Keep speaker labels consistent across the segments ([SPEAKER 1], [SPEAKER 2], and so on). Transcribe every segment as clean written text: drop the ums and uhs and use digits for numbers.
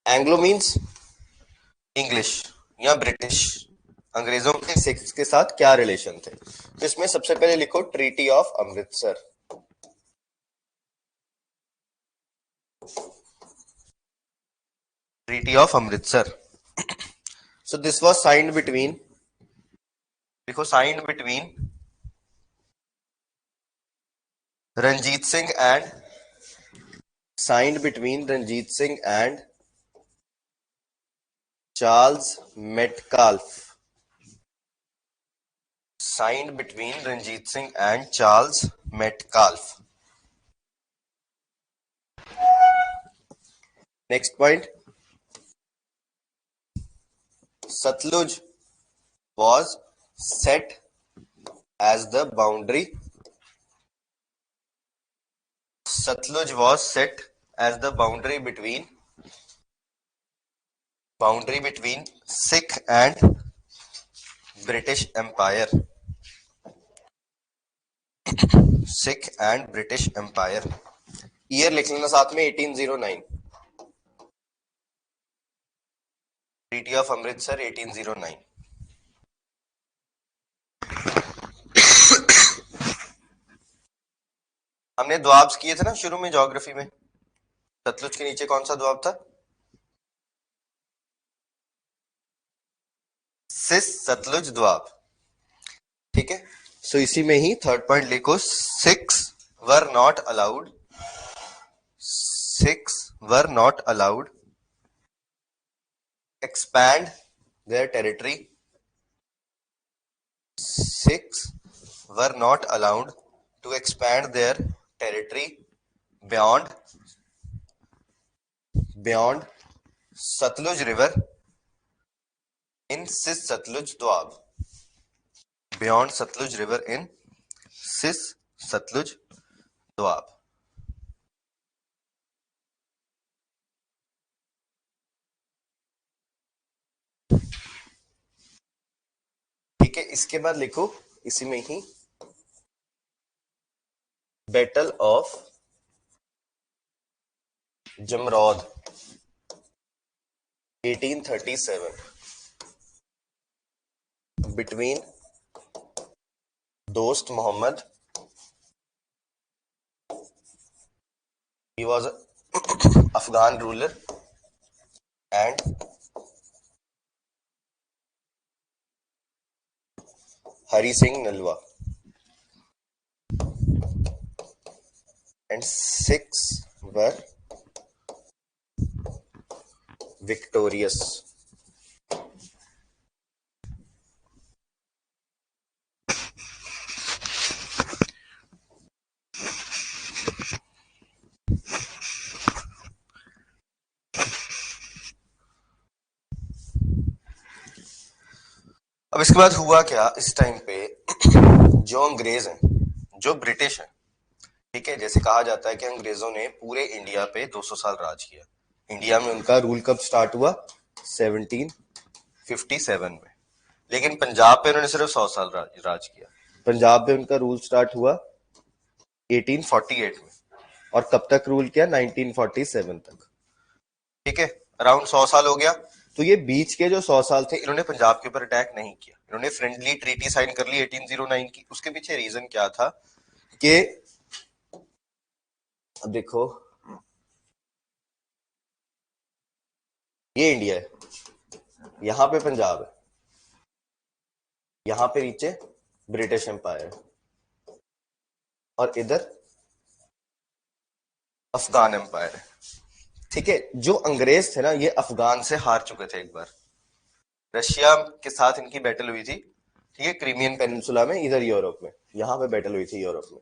[SPEAKER 1] Anglo means English या British. अंग्रेजों के सिख्स के साथ क्या रिलेशन थे? तो इसमें सबसे पहले लिखो treaty of Amritsar. Treaty of Amritsar. So this was signed between, देखो signed between Ranjit Singh and, signed between Ranjit Singh and Charles Metcalfe. Signed between Ranjit Singh and Charles Metcalfe. Next point. Satluj was set as the boundary. Satluj was set as the boundary between Sikh and British Empire. Sikh and British Empire. Year लिख लेना साथ में 1809। Treaty of Amritsar 1809। हमने द्वाब्स किए थे ना शुरू में ज्योग्राफी में। सतलुज के नीचे कौन सा द्वाब था? सिस सतलुज द्वाब। ठीक है, सो इसी में ही थर्ड पॉइंट लिखो, six were not allowed, six were not allowed expand their territory. Sikhs were not allowed to expand their territory beyond Satluj River in Sis Satluj Doab. Beyond Satluj River in Sis Satluj Doab. ठीक है, इसके बाद लिखो इसी में ही battle of जमरौद 1837 between Dost Muhammad, he was an Afghan ruler, and Hari Singh Nalwa, and Sikhs were victorious. अब इसके बाद हुआ क्या इस टाइम पे, जो अंग्रेज हैं, जो ब्रिटिश हैं, ठीक है, जैसे कहा जाता है कि अंग्रेजों ने पूरे इंडिया पे 200 साल राज किया। इंडिया में उनका रूल कब स्टार्ट हुआ? 1757 में। लेकिन पंजाब पे उन्होंने सिर्फ 100 साल राज किया। पंजाब में उनका रूल स्टार्ट हुआ 1848 में, और कब तक रूल किया? 1947 तक। ठीक है, अराउंड 100 साल हो गया। तो ये बीच के जो 100 साल थे, इन्होंने पंजाब के ऊपर अटैक नहीं किया। इन्होंने फ्रेंडली ट्रीटी साइन कर ली 1809 की। उसके पीछे रीजन क्या था कि अब देखो, ये इंडिया है, यहां पे पंजाब है, यहां पे नीचे ब्रिटिश एम्पायर है, और इधर अफगान एम्पायर है। ठीक है, जो अंग्रेज थे ना, ये अफगान से हार चुके थे एक बार। रशिया के साथ इनकी बैटल हुई थी, ठीक है, क्रीमियन पेनिनसुला में, इधर यूरोप में, यहां पे बैटल हुई थी यूरोप में।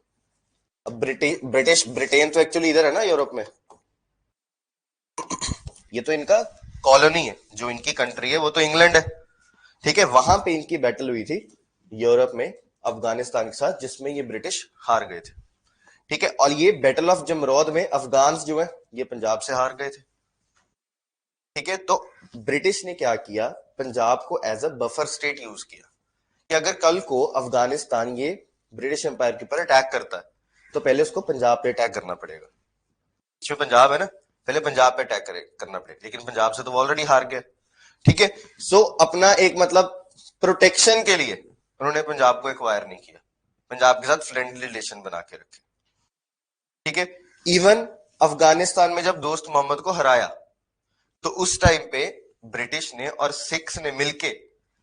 [SPEAKER 1] अब ब्रिटेन तो एक्चुअली इधर है ना यूरोप में, ये तो इनका कॉलोनी है, जो इनकी कंट्री है वो तो इंग्लैंड है। ठीक है, वहां पे इनकी बैटल हुई थी यूरोप में अफगानिस्तान के साथ, जिसमें ये ब्रिटिश हार गए थे। ठीक है, और ये बैटल ऑफ जमरौद में अफगान जो है ये पंजाब से हार गए थे। ठीक है, तो ब्रिटिश ने क्या किया, पंजाब को as a buffer state use किया कि अगर कल को अफगानिस्तान ये ब्रिटिश एम्पायर के ऊपर अटैक करता है, तो पहले उसको पंजाब पे अटैक करना पड़ेगा। इसमें पंजाब है ना, पहले पंजाब पे अटैक करना पड़ेगा, लेकिन पंजाब से तो वो ऑलरेडी हार गए। ठीक है, सो अपना एक मतलब प्रोटेक्शन के लिए उन्होंने पंजाब को एक्वायर नहीं किया, पंजाब के साथ फ्रेंडली रिलेशन बना के रखे। ठीक है, इवन अफगानिस्तान में जब दोस्त मोहम्मद को हराया तो उस टाइम पे ब्रिटिश ने और सिख्स ने मिलके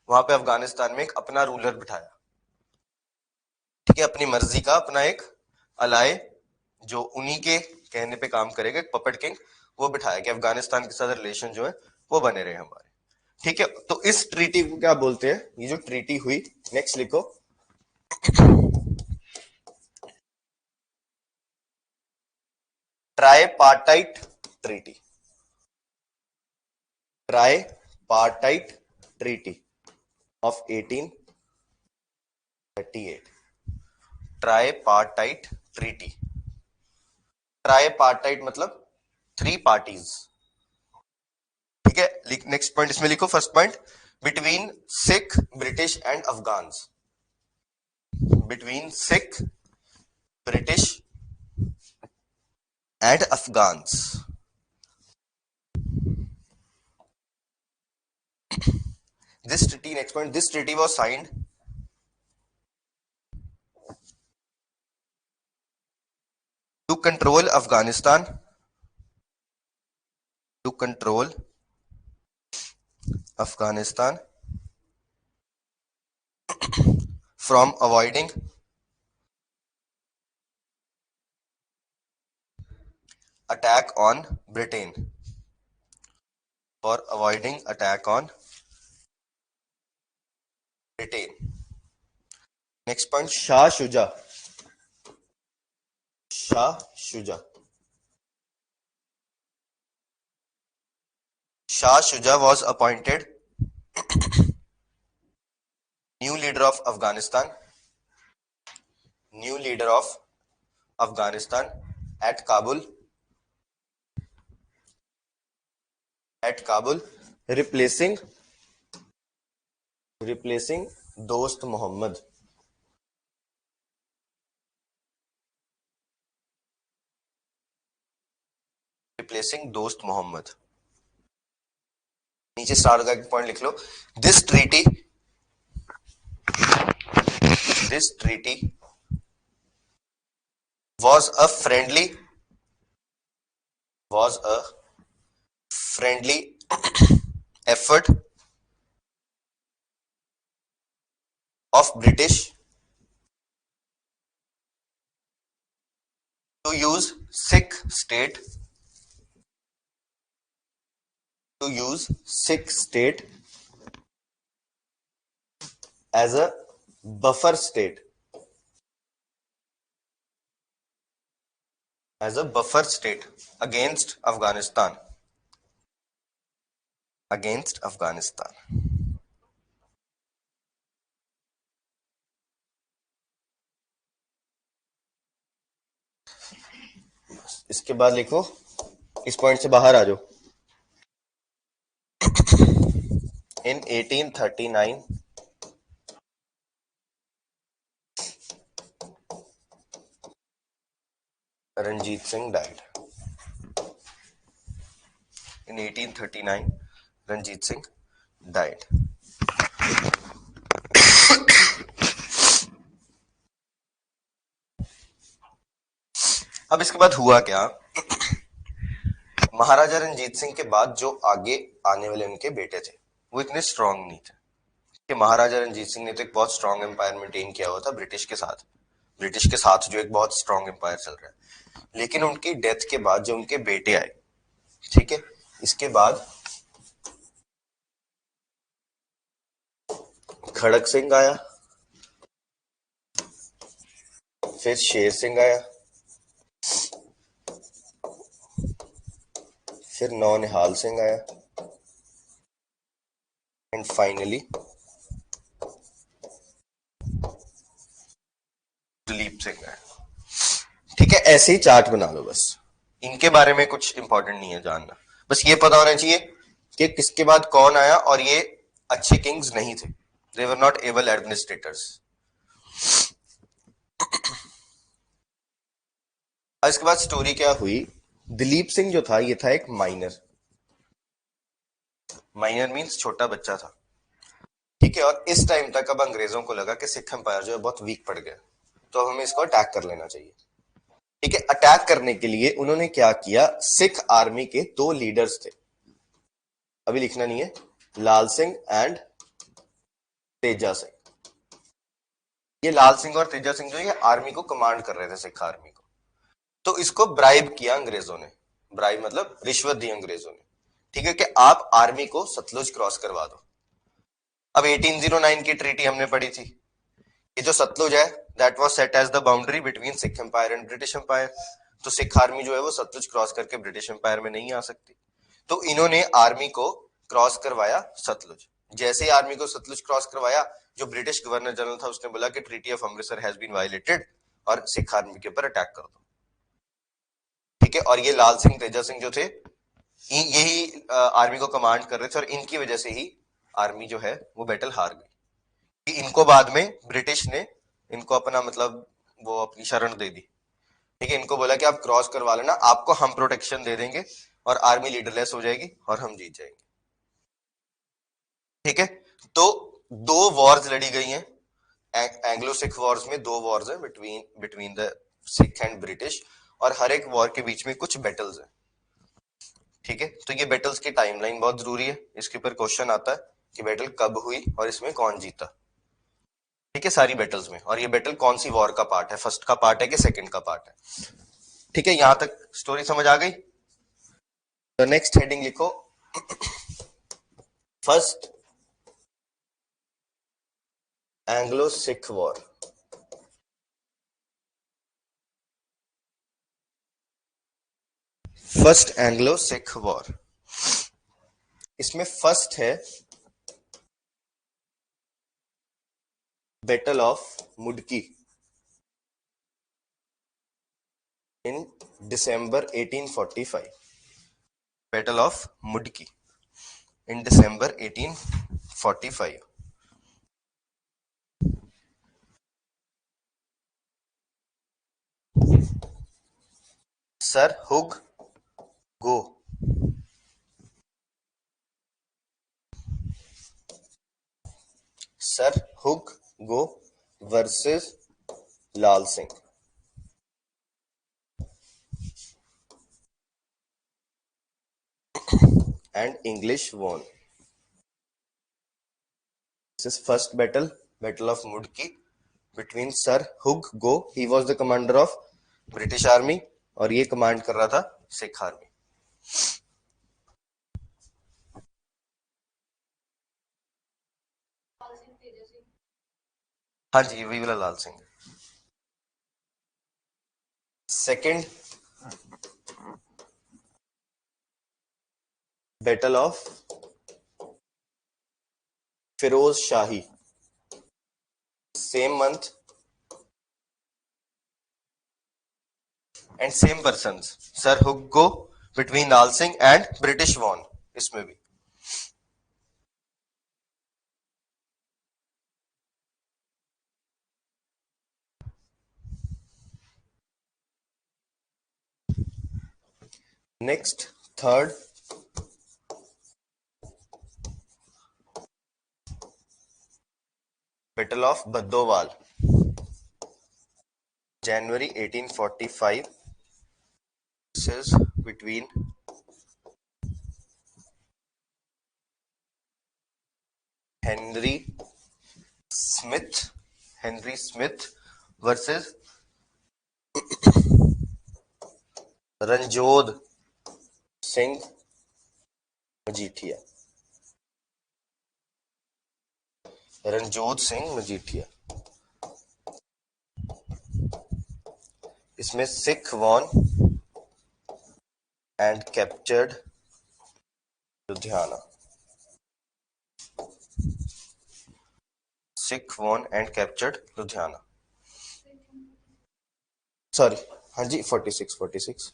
[SPEAKER 1] वहां पे अफगानिस्तान में एक अपना रूलर बिठाया। ठीक है, अपनी मर्जी का अपना एक अलाय जो उन्हीं के कहने पे काम करेगा, एक पपेट किंग वो बिठाया कि अफगानिस्तान के साथ रिलेशन जो है वो बने रहे हमारे। ठीक है, तो इस ट्रीटी को क्या बोलते हैं, ये जो ट्रीटी हुई, नेक्स्ट लिखो, tripartite treaty, tripartite treaty of 1838, tripartite treaty. Tripartite मतलब 3 पार्टीज। ठीक है, नेक्स्ट पॉइंट इसमें लिखो, first point, between Sikh, British and Afghans, between Sikh, British and Afghans. This treaty, next point, this treaty was signed to control Afghanistan, to control Afghanistan from avoiding attack on Britain, for avoiding attack on Britain. Next point, Shah Shuja, Shah Shuja, Shah Shuja was appointed new leader of Afghanistan, new leader of Afghanistan at Kabul, replacing Dost Muhammad, replacing Dost Muhammad। नीचे star का एक point लिख लो, this treaty was a friendly effort of British to use Sikh state as a buffer state, against Afghanistan, इसके बाद लिखो, इस point से बाहर आ जाओ। In 1839, Ranjit Singh died. In 1839, Ranjit Singh died. अब इसके बाद हुआ क्या, महाराजा रंजीत सिंह के बाद जो आगे आने वाले उनके बेटे थे वो इतने स्ट्रांग नहीं थे कि महाराजा रंजीत सिंह ने तो एक बहुत स्ट्रांग एम्पायर मेंटेन किया हुआ था ब्रिटिश के साथ जो एक बहुत स्ट्रांग एम्पायर चल रहा है, लेकिन उनकी डेथ के बाद जो उनके बेटे आए, ठीक है, इसके बाद खड़क सिंह आया, फिर शेर सिंह आया, फिर नौनिहाल सिंह आया, एंड फाइनली दिलीप सिंह आया। ठीक है, ऐसे ही चार्ट बना लो, बस इनके बारे में कुछ इंपॉर्टेंट नहीं है जानना, बस ये पता होना चाहिए कि किसके बाद कौन आया, और ये अच्छे किंग्स नहीं थे, दे वर नॉट एबल एडमिनिस्ट्रेटर्स। इसके बाद स्टोरी क्या हुई दिलीप सिंह जो था ये था एक माइनर, माइनर मींस छोटा बच्चा था, ठीक है। और इस टाइम तक अब अंग्रेजों को लगा कि सिख एम्पायर जो है बहुत वीक पड़ गया, तो हमें इसको अटैक कर लेना चाहिए, ठीक है। अटैक करने के लिए उन्होंने क्या किया, सिख आर्मी के दो लीडर्स थे, अभी लिखना नहीं है, लाल सिंह एंड तेजा सिंह। ये लाल सिंह और तेजा सिंह जो ये आर्मी को कमांड कर रहे थे, सिख आर्मी को। तो इसको ब्राइब किया अंग्रेजों ने, ब्राइब मतलब रिश्वत दी अंग्रेजों ने, ठीक है, कि आप आर्मी को सतलुज क्रॉस करवा दो। अब 1809 की ट्रीटी हमने पढ़ी थी, ये जो सतलुज है that was set as the boundary between Sikh Empire and British Empire. तो सिख आर्मी जो है वो सतलुज क्रॉस करके ब्रिटिश एम्पायर में नहीं आ सकती, तो इन्होंने आर्मी को क्रॉस करवाया सतलुज। जैसे ही आर्मी को सतलुज क्रॉस करवाया, जो ब्रिटिश गवर्नर जनरल था उसने बोला कि treaty of Amritsar has been violated और सिख आर्मी के ऊपर अटैक कर दो, ठीक है। और ये लाल सिंह तेजा सिंह जो थे यही आर्मी को कमांड कर रहे थे, और इनकी वजह से ही आर्मी जो है वो बैटल हार गई। इनको बाद में ब्रिटिश ने इनको अपना मतलब वो अपनी शरण दे दी, ठीक है। इनको बोला कि आप क्रॉस करवा लेना, आपको हम प्रोटेक्शन दे देंगे और आर्मी लीडरलेस हो जाएगी और हम जीत जाएंगे, ठीक है। तो दो वॉर्स लड़ी गई हैं, एंग्लो सिख वॉर्स में दो वॉर्स हैं between between the Sikh and British, और हर एक वॉर के बीच में कुछ बैटल्स हैं, ठीक है। तो ये बैटल्स की टाइमलाइन बहुत जरूरी है, इसके ऊपर क्वेश्चन आता है कि बैटल कब हुई और इसमें कौन जीता, ठीक है, सारी बैटल्स में। और ये बैटल कौन सी वॉर का पार्ट है, फर्स्ट का पार्ट है कि सेकंड का पार्ट है, ठीक है। यहां तक स्टोरी समझ आ गई। तो नेक्स्ट हेडिंग लिखो, first Anglo Sikh war. First Anglo Sikh war, इसमें फर्स्ट है battle of Mudki in December 1845। Battle of Mudki in December 1845। Sir Hugh Gough, sir Hugh Gough versus Lal Singh, and English won. This is first battle, Battle of Mudki, between Sir Hugh Go. He was the commander of British Army और ये command कर रहा था Sikh army. हाँ जी, वही वाला Lal Singh. Second battle of Ferozeshah, same month and same person, sir Hugh Gough between Lal Singh and British won, इसमें भी। Next third battle of Baddowal, January 1845. This is between Henry Smith, Henry Smith versus Ranjodh Singh Majithia, Ranjodh Singh Majithia. इसमें Sikh won and captured Ludhiana, Sikh won and captured Ludhiana, sorry, हाँ जी 46।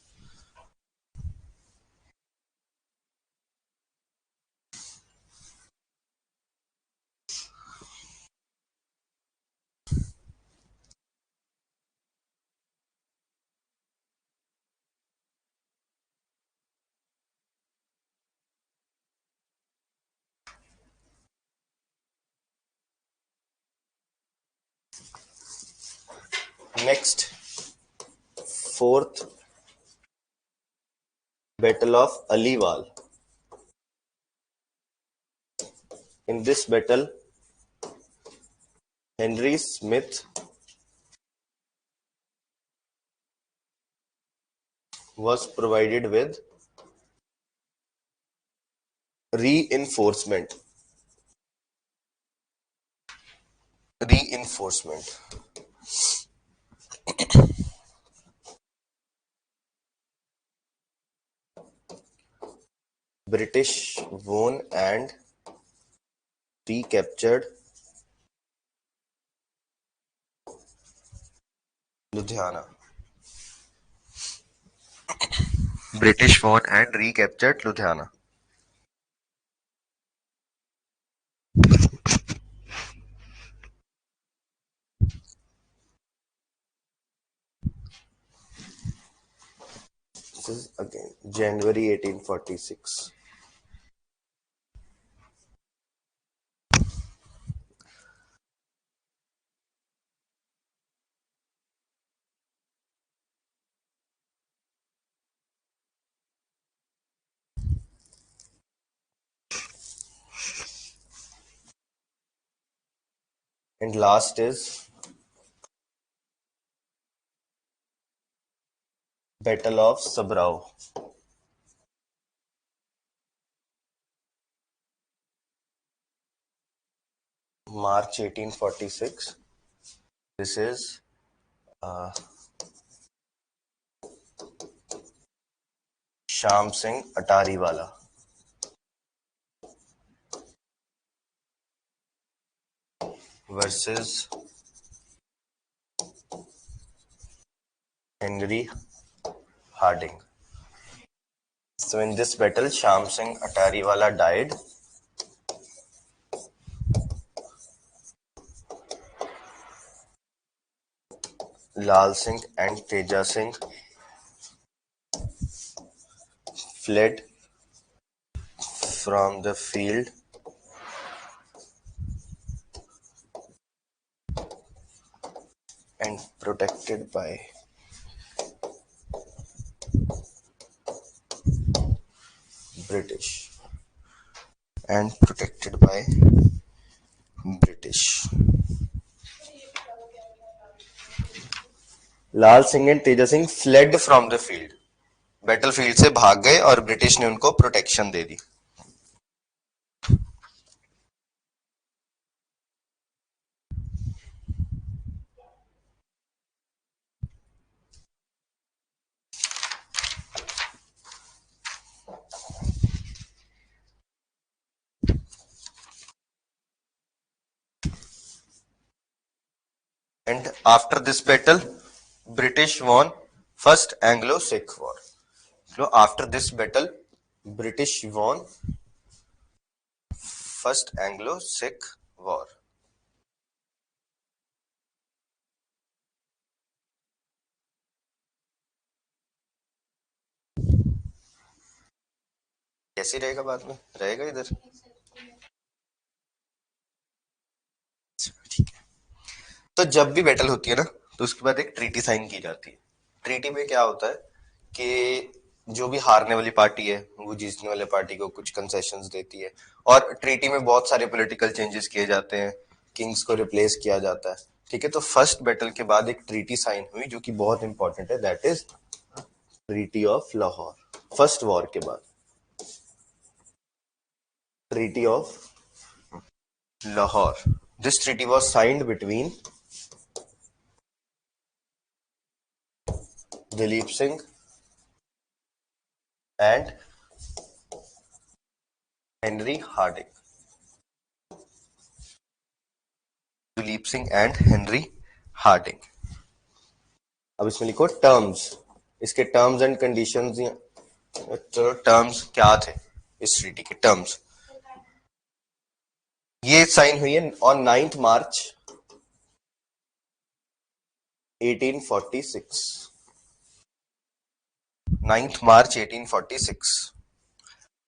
[SPEAKER 1] Next, fourth, battle of Aliwal. In this battle, Henry Smith was provided with reinforcement. Reinforcement. British won and recaptured Ludhiana. British won and recaptured Ludhiana. This is again January 1846. And last is Battle of Sabrao. March 1846. This is Sham Singh Atariwala versus Henry Harding. So in this battle, Sham Singh Atariwala died. Lal Singh and Teja Singh fled from the field and protected by British. Lal Singh and Teja Singh fled from the field, battlefield से भाग गए और British ने उनको protection they the. And after this battle, British won First Anglo-Sikh War. So after this battle, British won First Anglo-Sikh War. कैसे रहेगा, बाद में रहेगा इधर. ठीक है. तो जब भी बैटल होती है ना, तो उसके बाद एक ट्रीटी साइन की जाती है. ट्रीटी में क्या होता है कि जो भी हारने वाली पार्टी है वो जीतने वाले पार्टी को कुछ कंसेशंस देती है, और ट्रीटी में बहुत सारे पॉलिटिकल चेंजेस किए जाते हैं, किंग्स को रिप्लेस किया जाता है. ठीक है, तो फर्स्ट बैटल के बाद एक ट्रीटी साइन हुई जो कि बहुत इंपॉर्टेंट है, that is treaty of Lahore. First war के बाद treaty of Lahore. This treaty was signed between Dilip Singh and Henry Harding. Dilip Singh and Henry Harding. अब इसमें लिखो टर्म्स, इसके टर्म्स एंड कंडीशंस. चलो टर्म्स क्या थे इस ट्रीटी के टर्म्स. ये साइन हुई है on 9th March 1846. 9th March 1846.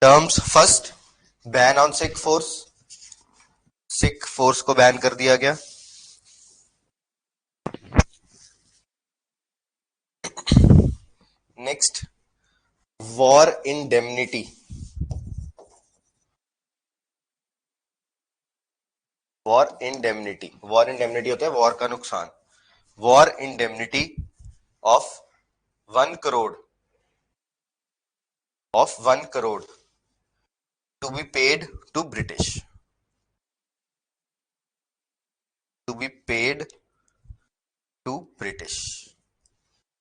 [SPEAKER 1] Terms first, ban on Sikh force. Sikh force को बैन कर दिया गया. Next, war indemnity. War indemnity, war indemnity होता है वॉर का नुकसान। War indemnity of 1 crore, of 1 crore to be paid to British, to be paid to British.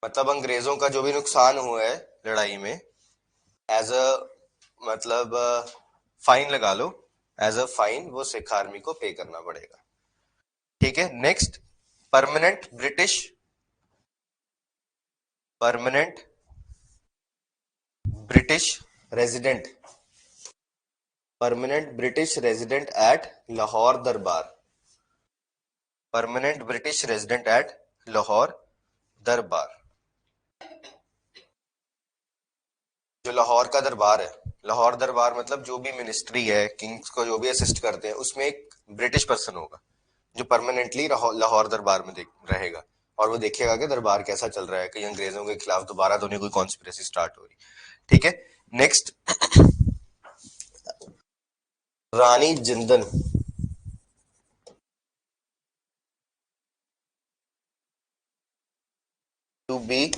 [SPEAKER 1] मतलब अंग्रेजों का जो भी नुकसान हुआ है लड़ाई में, एज अ मतलब फाइन लगा लो, एज अ फाइन वो सिख आर्मी को पे करना पड़ेगा। ठीक है। Next, permanent British, permanent British resident, permanent British resident at Lahore Darbar, permanent British resident at Lahore Darbar. जो लाहौर का दरबार है, लाहौर दरबार मतलब जो भी मिनिस्ट्री है, किंग्स को जो भी असिस्ट करते हैं, उसमें एक ब्रिटिश पर्सन होगा जो परमानेंटली लाहौर दरबार में रहेगा, और वो देखेगा कि दरबार कैसा चल रहा है, कहीं अंग्रेजों के खिलाफ दोबारा तो नहीं कोई कॉन्स्पिरेसी स्टार्ट हो रही। ठीक है। Next, Rani Jindan, to be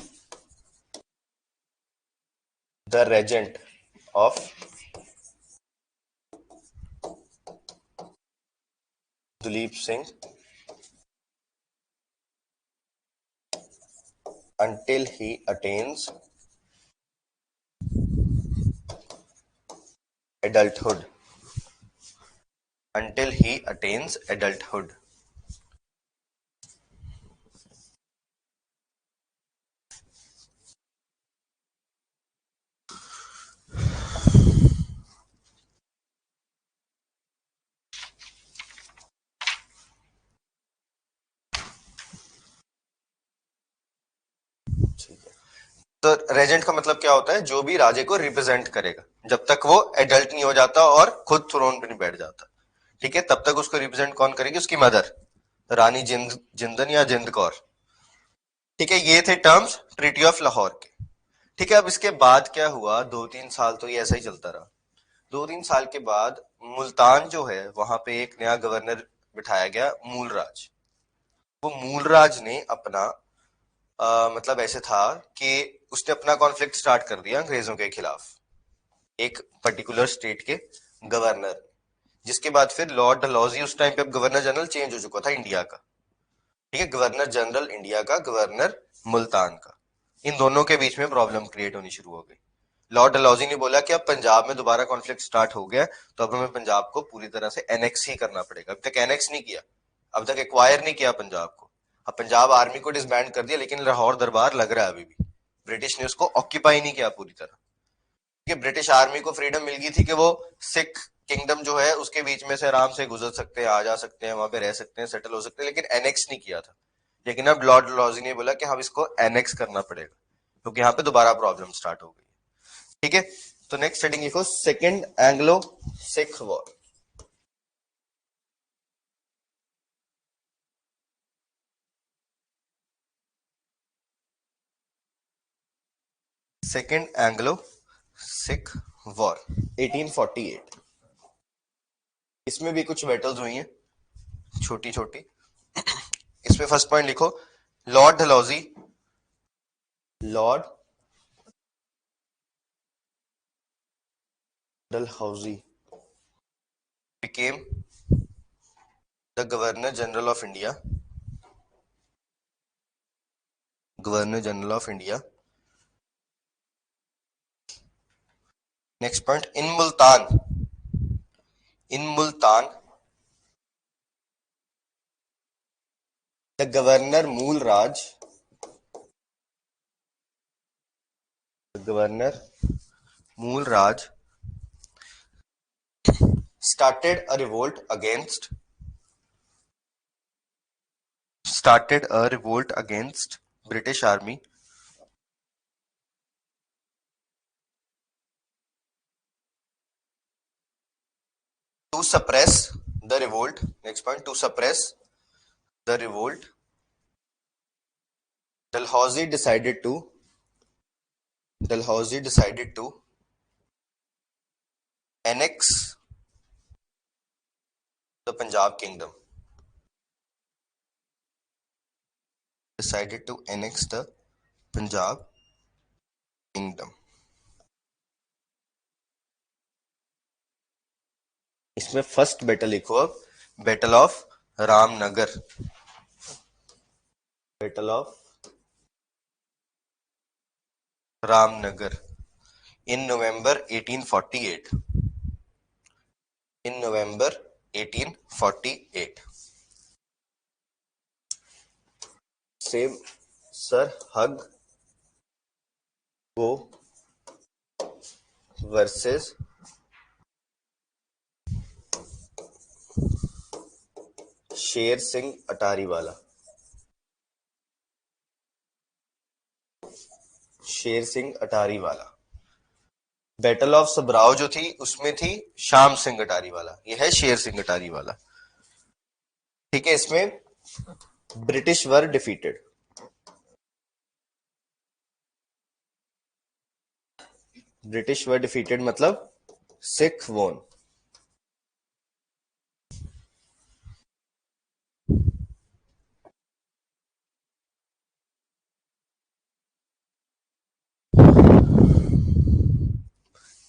[SPEAKER 1] the regent of Duleep Singh until he attains adulthood, until he attains adulthood। ठीक है। तो रेजेंट का मतलब क्या होता है, जो भी राजे को रिप्रेजेंट करेगा जब तक वो एडल्ट नहीं हो जाता और खुद थ्रोन पे नहीं बैठ जाता। ठीक है। तब तक उसको रिप्रेजेंट कौन करेगी, उसकी मदर, रानी जिंदन या जिंद कौर। ठीक है। ये थे टर्म्स ट्रीटी ऑफ लाहौर के। ठीक है। अब इसके बाद क्या हुआ, 2-3 साल तो ये ऐसा ही चलता रहा। 2-3 साल के बाद मुल्तान जो है वहां पे एक नया गवर्नर बिठाया गया, मूलराज। वो मूलराज ने अपना मतलब ऐसे था कि उसने अपना कॉन्फ्लिक्ट स्टार्ट कर दिया अंग्रेजों के खिलाफ, एक पर्टिकुलर स्टेट के गवर्नर। जिसके बाद फिर लॉर्ड डलहौजी, उस टाइम पे अब गवर्नर जनरल चेंज हो चुका था इंडिया का। ठीक है। गवर्नर जनरल इंडिया का, गवर्नर मुल्तान का, इन दोनों के बीच में प्रॉब्लम क्रिएट होनी शुरू हो गई। लॉर्ड डलहौजी ने बोला कि अब पंजाब में दोबारा कॉन्फ्लिक्ट स्टार्ट हो गया, तो अब हमें पंजाब को पूरी तरह से एनेक्स ही करना पड़ेगा। अब तक एनेक्स नहीं किया, अब तक एक्वायर नहीं किया पंजाब को। अब पंजाब आर्मी को डिसबैंड कर दिया, लेकिन लाहौर दरबार लग रहा है अभी भी। ब्रिटिश ने उसको ऑक्यूपाई नहीं किया पूरी तरह, क्योंकि ब्रिटिश आर्मी को फ्रीडम मिल गई थी कि वो सिख किंगडम जो है उसके बीच में से आराम से गुजर सकते हैं, आ जा सकते हैं, वहां पे रह सकते हैं, सेटल हो सकते हैं, लेकिन एनेक्स नहीं किया था। लेकिन अब लॉर्ड डलहौजी ने बोला कि हम इसको एनेक्स करना पड़ेगा, क्योंकि यहाँ पे दोबारा प्रॉब्लम स्टार्ट हो गई। ठीक है। तो नेक्स्ट हेडिंग लिखो, second Anglo Sikh war. Second Anglo Sikh war 1848। इसमें भी कुछ बैटल्स हुई हैं छोटी छोटी। इसमें फर्स्ट पॉइंट लिखो, Lord Dalhousie, Lord Dalhousie became the governor general of India, governor general of India। Next point, in Multan the governor Moolraj, the governor Moolraj started a revolt against, started a revolt against British army to suppress the revolt. Next point, to suppress the revolt, Dalhousie decided to Dalhousie decided to annex the Punjab kingdom. Decided to annex the Punjab kingdom. इसमें first battle लिखो अब, battle of Ramnagar. Battle of Ramnagar in November 1848. In November 1848. Same Sir Hug Go versus Sher Singh Attariwala. Sher Singh Attariwala. Battle of Sobraon जो थी उसमें थी श्याम सिंह अटारीवाला. यह है शेर सिंह अटारीवाला. ठीक है, इसमें British were defeated. British were defeated मतलब Sikh won.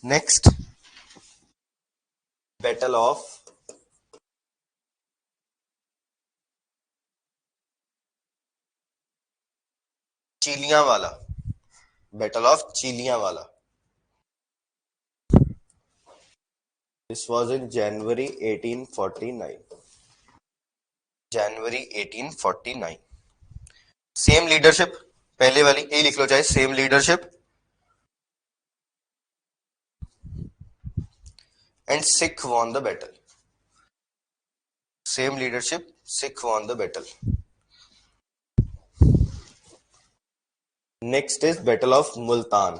[SPEAKER 1] Next, battle of Chillianwala. Battle of Chillianwala. This was in January 1849. January 1849. Same leadership, पहले वाली यही लिख लो चाहे, same leadership and Sikh won the battle. Same leadership, Sikh won the battle. Next is Battle of Multan.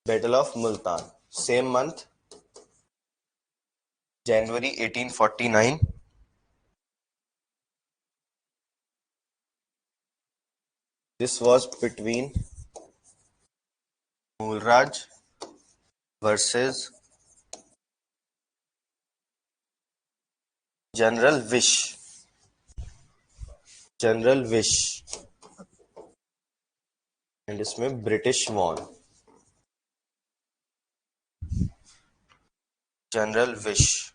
[SPEAKER 1] Battle of Multan. Same month, January 1849. This was between Mulraj versus General Wish. General Wish. And इसमें British won. General Wish.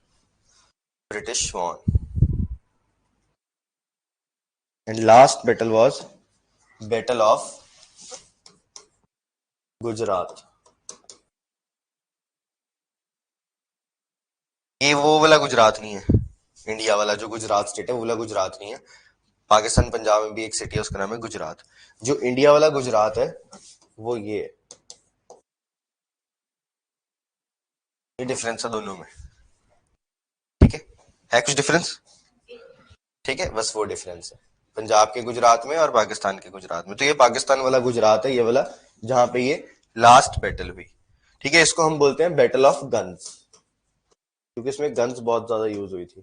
[SPEAKER 1] British won. And last battle was Battle of Gujarat. ये वो वाला गुजरात नहीं है, India वाला जो Gujarat state है वो वाला गुजरात नहीं है. पाकिस्तान पंजाब में भी एक सिटी है उसका नाम है गुजरात. जो इंडिया वाला गुजरात है वो ये है. ये डिफरेंस है दोनों में. ठीक है कुछ डिफरेंस. ठीक है, बस वो डिफरेंस है पंजाब के गुजरात में और पाकिस्तान के गुजरात में. तो ये पाकिस्तान वाला गुजरात है, ये वाला जहां पे ये लास्ट बैटल हुई. ठीक है, इसको हम बोलते हैं बैटल ऑफ गन्स, क्योंकि इसमें गन्स बहुत ज्यादा यूज हुई थी.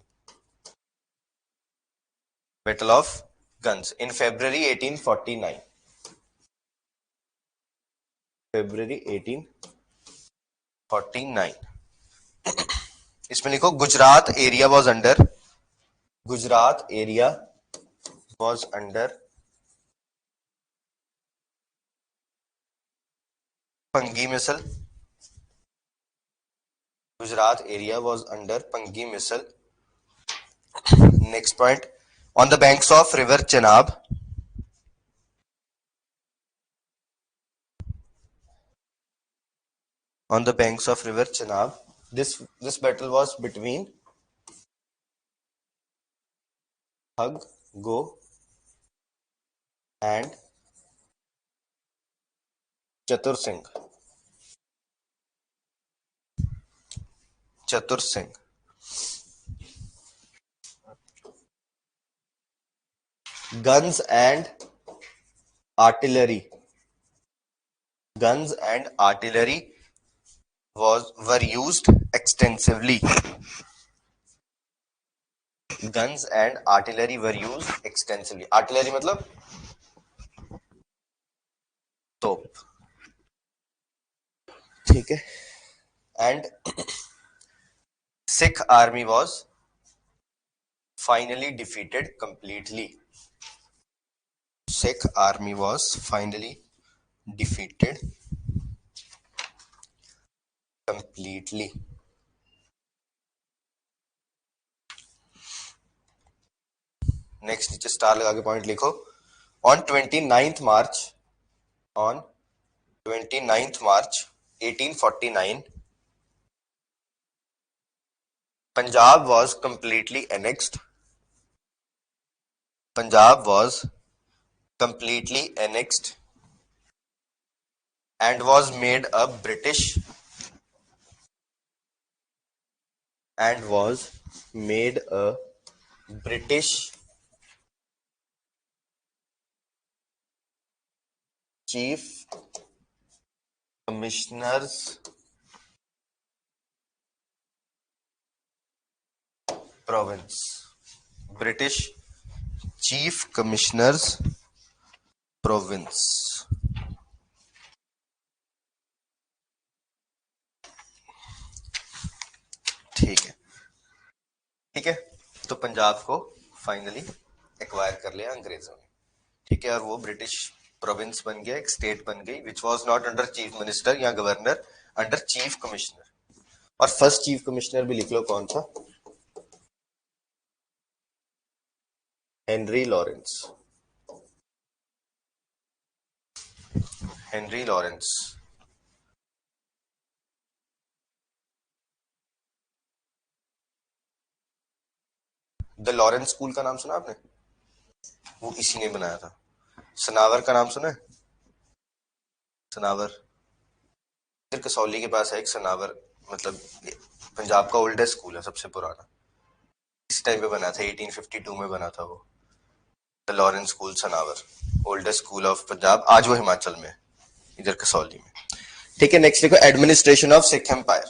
[SPEAKER 1] Battle of guns in February 1849. February 1849. इसमें लिखो Gujarat area was under. Gujarat area was under पंगी Misl. Gujarat area was under पंगी Misl. Next point, on the banks of river Chenab. On the banks of river Chenab. This battle was between Hug Go and Chatur Singh. Chatur Singh. Guns and artillery. Guns and artillery were used extensively. Guns and artillery were used extensively. Artillery मतलब ठीक है, and Sikh army was finally defeated completely. Sikh army was finally defeated completely. Next नीचे star लगा के point लिखो. On 29th March, on 29th March 1849, Punjab was completely annexed. Punjab was completely annexed and was made a British chief commissioner's province. British chief commissioner's province. ठीक है, ठीक है. तो पंजाब को फाइनली एक्वायर कर लिया अंग्रेजों ने. ठीक है, और वो ब्रिटिश प्रोविंस बन गया, एक स्टेट बन गई, which was not under chief minister या गवर्नर, अंडर चीफ कमिश्नर. और फर्स्ट चीफ कमिश्नर भी लिख लो कौन सा, Henry Lawrence. Henry Lawrence. The Lawrence school का नाम सुना आपने? वो इसी ने बनाया था. सनावर का नाम सुना है? सनावर इधर कसौली के पास है एक सनावर, मतलब पंजाब का ओल्डेस्ट स्कूल है, सबसे पुराना. इस टाइम पे बना था, 1852 में बना था वो. The Lawrence school Sanawar, oldest school of Punjab. आज वो हिमाचल में, इधर कसौली में. ठीक है, नेक्स्ट लिखो administration of Sikh empire.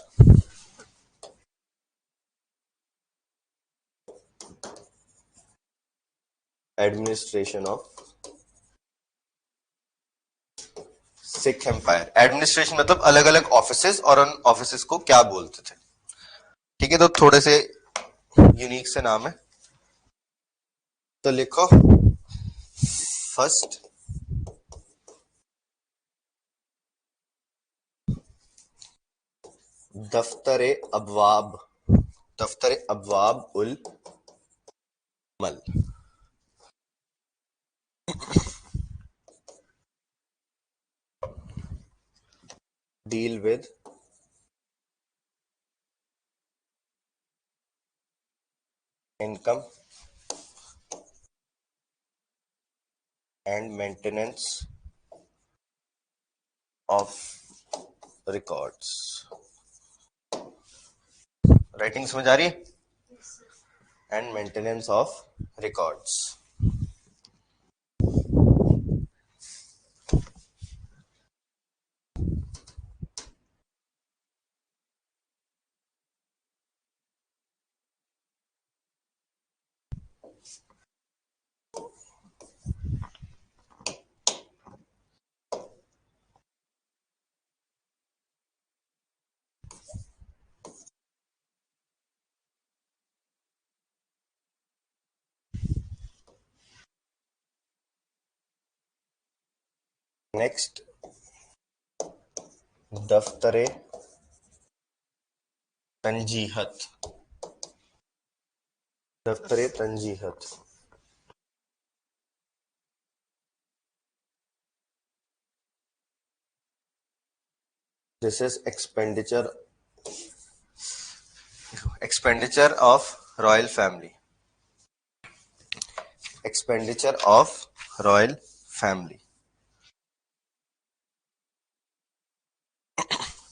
[SPEAKER 1] Administration of Sikh empire. Administration मतलब अलग अलग ऑफिसेस, और उन ऑफिसेस को क्या बोलते थे. ठीक है, तो थोड़े से यूनिक से नाम है, तो लिखो फर्स्ट दफ्तर अबवाब, दफ्तर अबवाब उल मल. deal with income and maintenance of records. Writing समझ आ रही है? And maintenance of records. Next दफ्तरे तंजीहत. दफ्तरे तंजीहत. This is expenditure of royal family. Expenditure of royal family.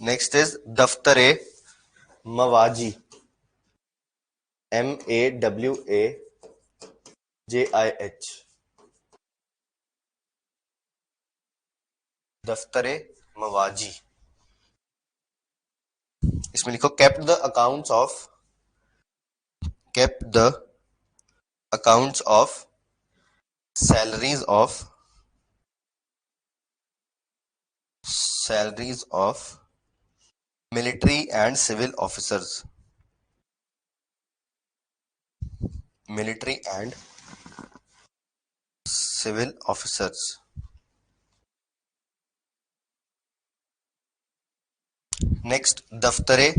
[SPEAKER 1] Next is दफ्तरे मवाजी. MAWAJIH. दफ्तरे मवाजी. इसमें लिखो kept the accounts of salaries of military and civil officers, military and civil officers. Next दफ्तरे,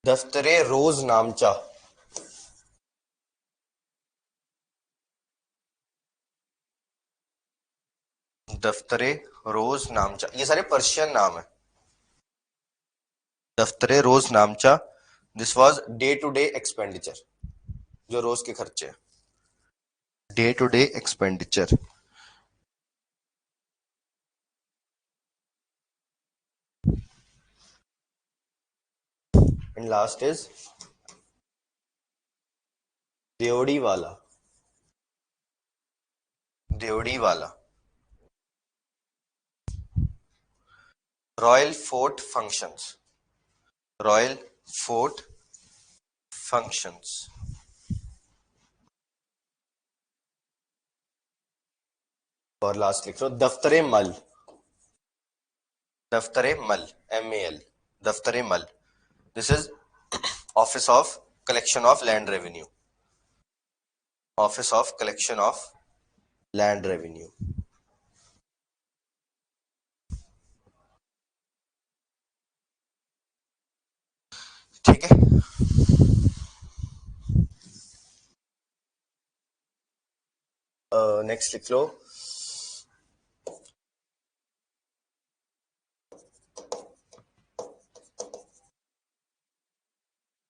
[SPEAKER 1] दफ्तरे रोज नामचा, दफ्तरे रोज नामचा, ये सारे पर्शियन नाम है। दफ्तरे रोज नामचा, this was day to day expenditure, जो रोज के खर्चे हैं, day to day expenditure. And last is Deorhi wala, Deorhi wala. Royal fort functions, royal fort functions. और लास्ट लिख लो Daftare Mal, Daftare Mal, MAL, Daftare Mal. This is office of collection of land revenue, office of collection of land revenue. ठीक है। नेक्स्ट लिख लो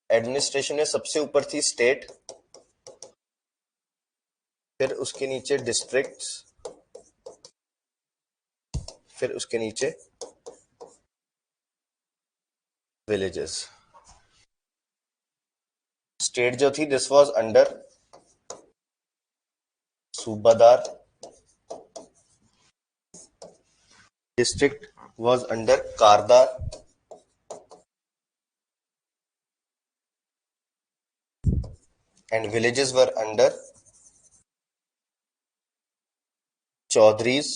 [SPEAKER 1] एडमिनिस्ट्रेशन में सबसे ऊपर थी स्टेट, फिर उसके नीचे डिस्ट्रिक्ट्स, फिर उसके नीचे विलेजेस। स्टेट जो थी दिस वाज अंडर सूबादार, डिस्ट्रिक्ट वाज अंडर कारदार, एंड विलेजेस वर अंडर चौधरीज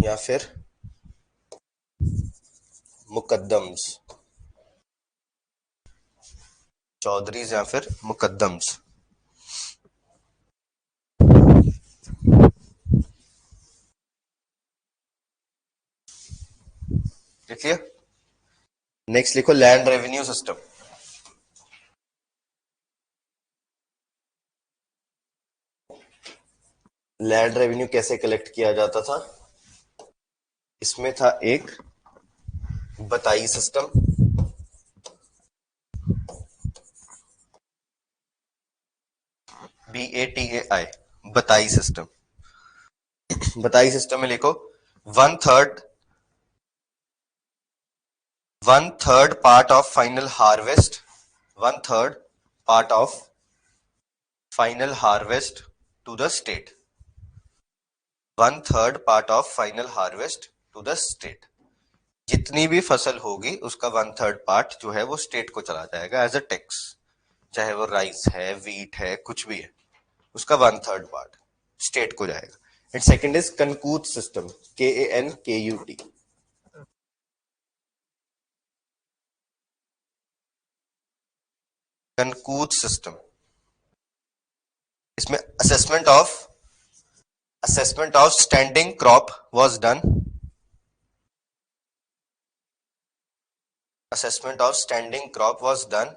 [SPEAKER 1] या फिर मुकद्दम्स, चौधरीज या फिर मुकद्दम्स। देखिए नेक्स्ट लिखो land revenue system. Land revenue कैसे कलेक्ट किया जाता था? इसमें था एक batai system, BATAI, batai system. Batai system में लिखो one third, one third part of final harvest, one third part of final harvest to the state, one third part of final harvest to the state. जितनी भी फसल होगी उसका वन थर्ड पार्ट जो है वो स्टेट को चला जाएगा एज अ टैक्स, चाहे वो राइस है, वीट है, कुछ भी है, उसका वन थर्ड पार्ट स्टेट को जाएगा। एंड सेकंड इज कनकूट सिस्टम, KANKUT, कनकूट सिस्टम। इसमें assessment of standing crop was done, assessment of standing crop was done,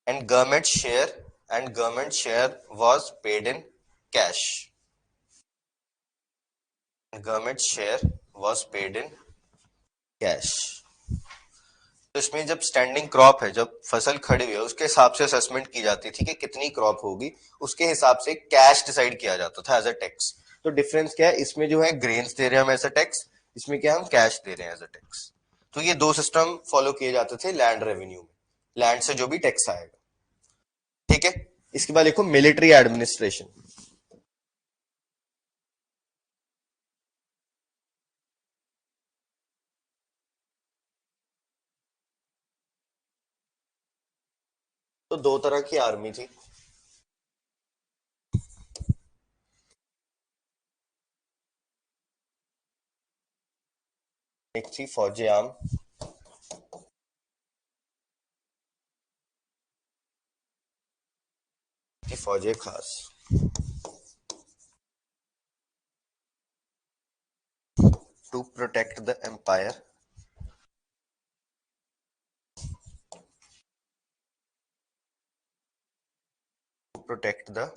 [SPEAKER 1] and government share was paid in cash, government share was paid in cash। तो इसमें जब standing crop है, जब फसल खड़ी हुई है, उसके हिसाब से असेसमेंट की जाती थी कि कितनी क्रॉप होगी, उसके हिसाब से कैश डिसाइड किया जाता था एज अ टैक्स। तो डिफरेंस क्या है, इसमें जो है ग्रेन्स दे रहे हैं हम एज अ टैक्स, इसमें क्या हम कैश दे रहे हैं एज अ टैक्स। तो ये दो सिस्टम फॉलो किए जाते थे लैंड रेवेन्यू में, लैंड से जो भी टैक्स आएगा। ठीक है। इसके बाद लिखो मिलिट्री एडमिनिस्ट्रेशन। तो दो तरह की आर्मी थी, एक थी फौजे आम, की फौजे खास। To protect the empire, to protect the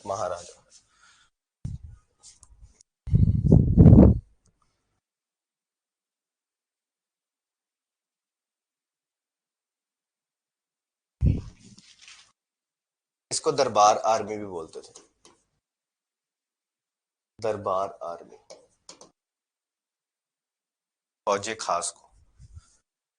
[SPEAKER 1] maharaja. इसको दरबार आर्मी भी बोलते थे, दरबार आर्मी, फौजे खास को।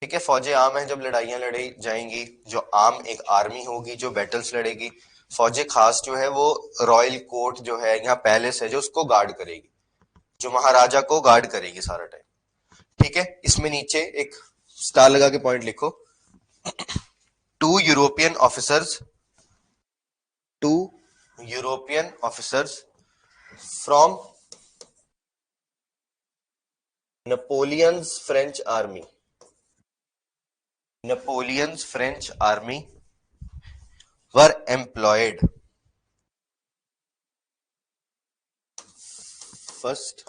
[SPEAKER 1] ठीक है, फौजे आम है जब लड़ाइयां लड़ी जाएंगी, जो आम एक आर्मी होगी जो बैटल्स लड़ेगी। फौजे खास जो है वो रॉयल कोर्ट जो है यहाँ पैलेस है जो उसको गार्ड करेगी, जो महाराजा को गार्ड करेगी सारा टाइम। ठीक है, इसमें नीचे एक स्टार लगा के पॉइंट लिखो। Two European officers, two European officers from Napoleon's French army, Napoleon's French army were employed first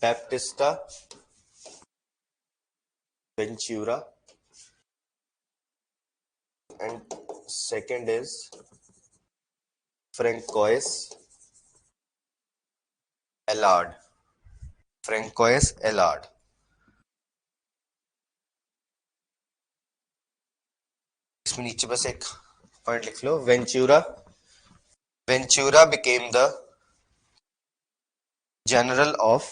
[SPEAKER 1] Baptista Ventura and second is Francois Allard, Francois Allard। इसमें नीचे बस एक पॉइंट लिख लो, वेंचूरा, वेंचूरा became the general of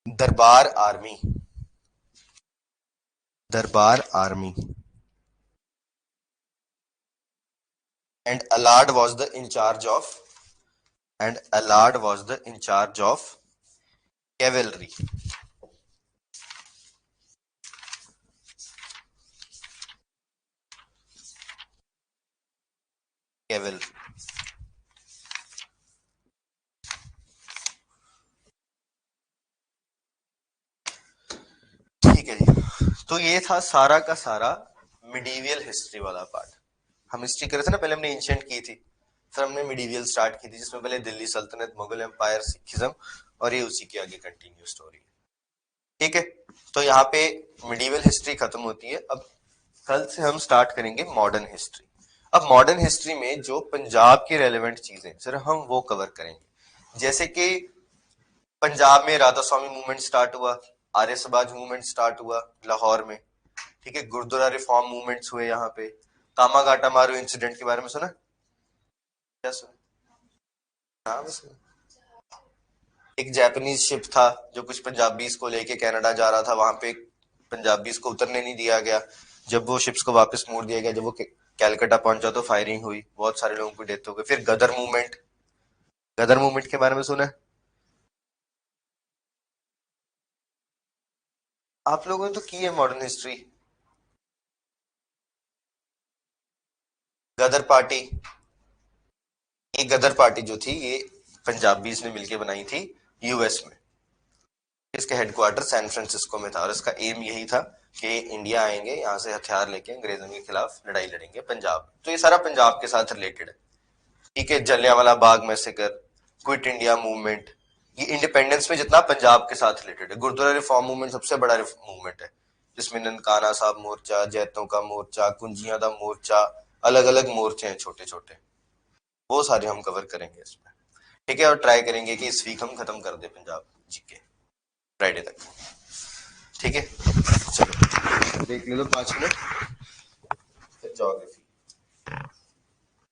[SPEAKER 1] दरबार army, दरबार army, and Allard was the in charge of, and Allard was the in charge of cavalry, cavalry। ठीक है जी, तो ये था सारा का सारा मिडीवियल हिस्ट्री वाला पार्ट। हम हिस्ट्री कर रहे थे ना, पहले हमने एंशिएंट की थी, फिर हमने मिडीवियल स्टार्ट की थी जिसमें पहले दिल्ली सल्तनत, मुगल एम्पायर, सिखिज्म, और ये उसी की आगे कंटिन्यू स्टोरी है। ठीक है, तो यहाँ पे मिडीवियल हिस्ट्री खत्म होती है। अब कल से हम स्टार्ट करेंगे मॉडर्न हिस्ट्री। अब मॉडर्न हिस्ट्री में जो पंजाब की रेलेवेंट चीजें सिर्फ हम वो कवर करेंगे, जैसे कि पंजाब में राधा स्वामी मूवमेंट स्टार्ट हुआ, आर्य समाज मूवमेंट स्टार्ट हुआ लाहौर में। ठीक है, गुरुद्वारा रिफॉर्म मूवमेंट्स हुए यहाँ पे। कामागाटा मारू इंसिडेंट के बारे में सुना? क्या सुना? हाँ बस, एक जापानीज शिप था जो कुछ पंजाबीज को लेके कनाडा जा रहा था, वहां पे पंजाबीज को उतरने नहीं दिया गया। जब वो शिप्स को वापस मोड़ दिया गया, जब वो कैलकाटा पहुंचा तो फायरिंग हुई, बहुत सारे लोगों की डेथ हो गई। फिर गदर मूवमेंट, गदर मूवमेंट के बारे में सुना है? आप लोगों ने तो की है मॉडर्न हिस्ट्री। गदर पार्टी, ये गदर पार्टी जो थी ये पंजाबीज ने मिलके बनाई थी यूएस में। इसका हेडक्वार्टर सैन फ्रांसिस्को में था और इसका एम यही था कि इंडिया आएंगे, यहाँ से हथियार लेके अंग्रेजों के खिलाफ लड़ाई लड़ेंगे पंजाब। तो ये सारा पंजाब के साथ रिलेटेड है। ठीक है, Jallianwala Bagh massacre, quit India movement, ये इंडिपेंडेंस में जितना पंजाब के साथ रिलेटेड है। गुरुद्वारा रिफॉर्म मूवमेंट सबसे बड़ा मूवमेंट है, जिसमें ननकाना साहब मोर्चा, जैतों का मोर्चा, कुंजियां का मोर्चा, अलग अलग मोर्चे हैं छोटे छोटे, वो सारे हम कवर करेंगे इसमें। ठीक है, और ट्राई करेंगे कि इस वीक हम खत्म कर दे पंजाब जीके फ्राइडे तक। ठीक है, चलो ब्रेक ले लो 5 मिनट, फिर ज्योग्राफी।